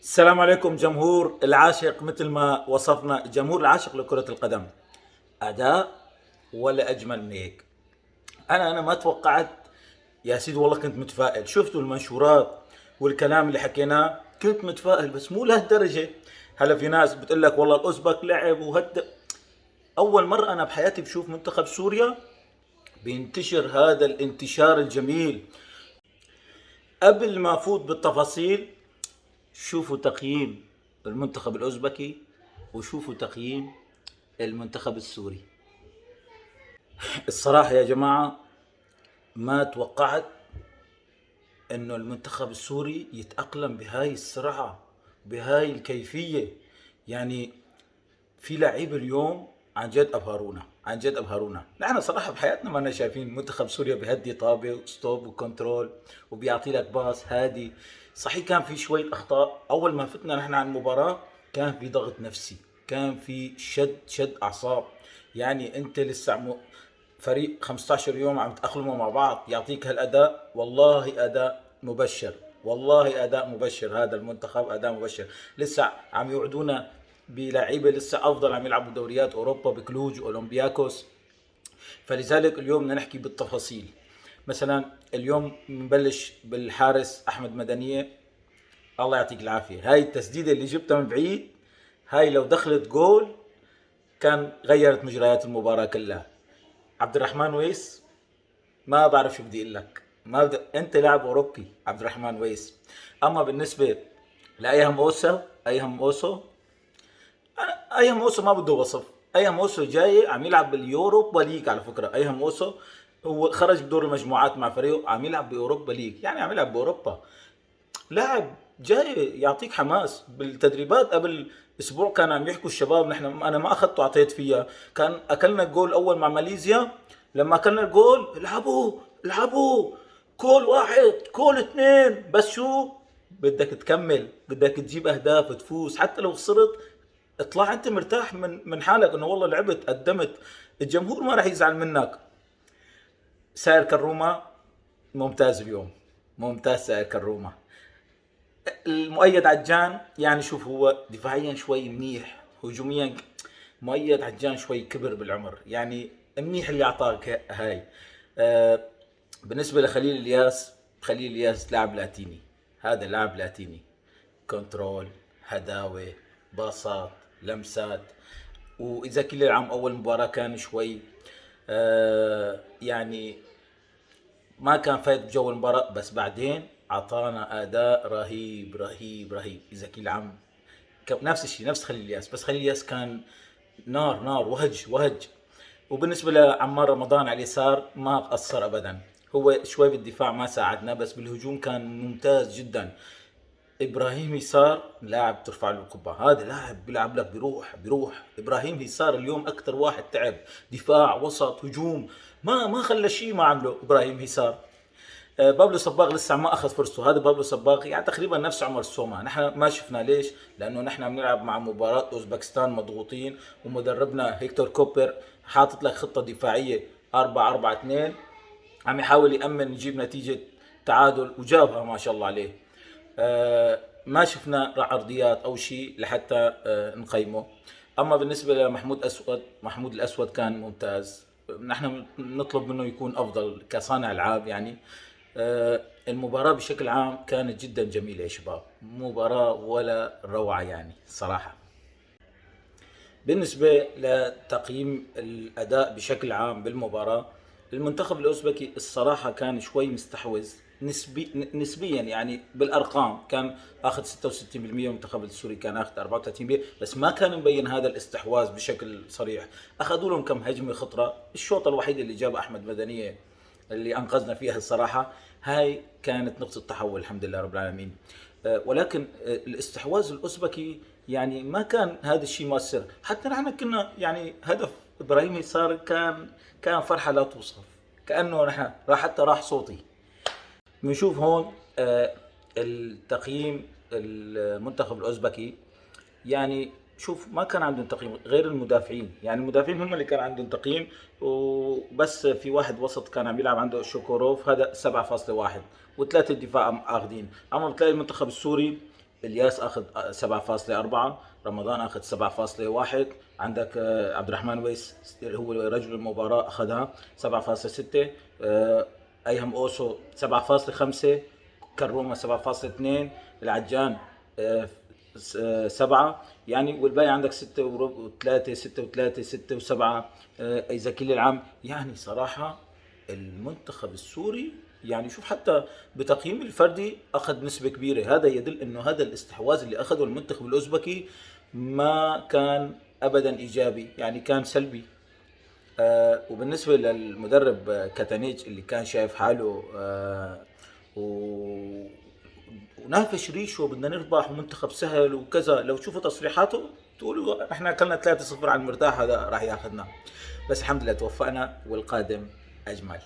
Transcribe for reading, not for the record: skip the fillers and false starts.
السلام عليكم جمهور العاشق، مثل ما وصفنا جمهور العاشق لكرة القدم. أداء ولا أجمل من هيك. أنا ما توقعت يا سيدي، والله كنت متفائل. شفتوا المنشورات والكلام اللي حكيناه، كنت متفائل بس مو لهالدرجة. هلا في ناس بتقول لك والله الأوزبك لعب أول مرة أنا بحياتي بشوف منتخب سوريا بينتشر هذا الانتشار الجميل. قبل ما أفوت بالتفاصيل، شوفوا تقييم المنتخب الأوزبكي وشوفوا تقييم المنتخب السوري. الصراحة يا جماعة ما توقعت انه المنتخب السوري يتأقلم بهاي السرعة، بهاي الكيفية. يعني في لعيبة اليوم عن جد ابهرونا، عن جد ابهرونا. نحن صراحة بحياتنا ما شايفين منتخب سوريا بهدي طابة وستوب وكنترول وبيعطي لك باص هادي. صحيح كان في شوية اخطاء اول ما فتنا نحن على المباراة، كان في ضغط نفسي، كان في شد اعصاب. يعني انت لسه فريق 15 يوم عم تأقلموا مع بعض يعطيك هالأداء، والله أداء مبشر، والله أداء مبشر. هذا المنتخب أداء مبشر. لسه عم يوعدونا بلعيبة لسه أفضل، عم يلعبوا دوريات أوروبا بكلوج أولمبياكوس. فلذلك اليوم بدنا نحكي بالتفاصيل. مثلا اليوم بنبلش بالحارس أحمد مدنية، الله يعطيك العافية. هاي التسديدة اللي جبتها من بعيد، هاي لو دخلت جول كان غيرت مجريات المباراة كلها. عبد الرحمن ويس، ما بعرف شو بدي اقول لك. ما بدي... انت لاعب اوروبي عبد الرحمن ويس. اما بالنسبه لايهم اوسا، ايهم اوسو، ايهم اوسو ما بده وصف. ايهم اوسو جاي عم يلعب باليوروبا ليج. على فكره ايهم اوسو هو خرج بدور المجموعات مع فريقه، عم يلعب باوروبا ليج، يعني عم يلعب باوروبا. لاعب جاي يعطيك حماس. بالتدريبات قبل اسبوع كان عم يحكوا الشباب، نحن انا ما اخذته اعطيت فيها. كان اكلنا الجول الاول مع ماليزيا، لما اكلنا الجول العبوا العبوا، كول واحد كول اثنين، بس شو بدك تكمل، بدك تجيب اهداف تفوز حتى لو خسرت. اطلع انت مرتاح من حالك انه والله لعبت قدمت. الجمهور ما راح يزعل منك. سائر كروما ممتاز اليوم، ممتاز سائر كروما. المؤيد عجان يعني شوف، هو دفاعيا شوي منيح، هجوميا مؤيد عجان شوي كبر بالعمر، يعني منيح اللي اعطاك هاي. آه بالنسبة لخليل الياس، خليل الياس لاعب لاتيني. هذا لاعب لاتيني، كنترول، هداوة، باصات، لمسات. واذا كل العام اول مباراة كان شوي يعني ما كان فايت بجو المباراة، بس بعدين اعطانا اداء رهيب رهيب رهيب. اذا كل عام نفس الشيء، نفس خليل الياس، بس خليل الياس كان نار نار، وهج وهج. وبالنسبة لعمار رمضان على اليسار ما قصر ابدا. هو شوي بالدفاع ما ساعدنا، بس بالهجوم كان ممتاز جدا. ابراهيم يسار لاعب ترفع له القبعه، هذا لاعب بيلعب لك بروح بروح. ابراهيم يسار اليوم اكثر واحد تعب، دفاع وسط هجوم، ما خلى شيء ما عمله ابراهيم يسار. بابلو صباغ لسه ما اخذ فرصته. هذا بابلو صباغ يعني تقريبا نفس عمر سوما. نحن ما شفنا ليش؟ لانه نحن بنلعب مع مباراه اوزبكستان مضغوطين، ومدربنا هيكتور كوبر حاطط لك خطه دفاعيه 4-4-2، عم يحاول يامن يجيب نتيجه تعادل وجابها ما شاء الله عليه. ما شفنا عرضيات او شيء لحتى نقيمه. اما بالنسبه لمحمود اسود، محمود الاسود كان ممتاز. نحن نطلب منه يكون افضل كصانع العاب يعني. المباراة بشكل عام كانت جدا جميلة يا شباب، مباراة ولا روعة يعني صراحة. بالنسبة لتقييم الأداء بشكل عام بالمباراة، المنتخب الأوزبكي الصراحة كان شوي مستحوذ نسبيا، يعني بالأرقام كان أخذ 66%، والمنتخب السوري كان أخذ 34%، بس ما كان مبين هذا الاستحواذ بشكل صريح. أخذوا لهم كم هجمة خطرة. الشوطة الوحيدة اللي جابها أحمد مدنية اللي أنقذنا فيها الصراحة، هاي كانت نقطة تحول الحمد لله رب العالمين. ولكن الاستحواذ الأوزبكي يعني ما كان هذا الشيء مؤثر. حتى نحن كنا يعني هدف ابراهيم يسار كان فرحه لا توصف، كانه نحن راح حتى راح صوتي. بنشوف هون التقييم المنتخب الاوزبكي. يعني شوف ما كان عندهم تقييم غير المدافعين، يعني المدافعين هم اللي كان عندهم تقييم. وبس في واحد وسط كان عم يلعب عنده شوكوروف، هذا 7.1، وثلاثة الدفاع اخذين. اما بتلاقي المنتخب السوري الياس اخذ 7.4، رمضان اخذ 7.1، عندك عبد الرحمن ويس اللي هو رجل المباراة اخذها 7.6، ايهم اوسو 7.5، كروما 7.2، العجان 7 يعني، والباقي عندك 6 وربع و3 6 و3 6 و7. اذا كل العام يعني صراحة المنتخب السوري يعني شوف حتى بتقييم الفردي اخذ نسبة كبيرة، هذا يدل انه هذا الاستحواذ اللي اخذه المنتخب الاوزبكي ما كان ابدا ايجابي، يعني كان سلبي. وبالنسبة للمدرب كاتانيج اللي كان شايف حاله و- ونافش ريشه بدنا نربح ومنتخب سهل وكذا، لو تشوفوا تصريحاته تقولوا احنا اكلنا 3-0 على المرتاح، هذا راح ياخذنا. بس الحمد لله توفقنا والقادم اجمل.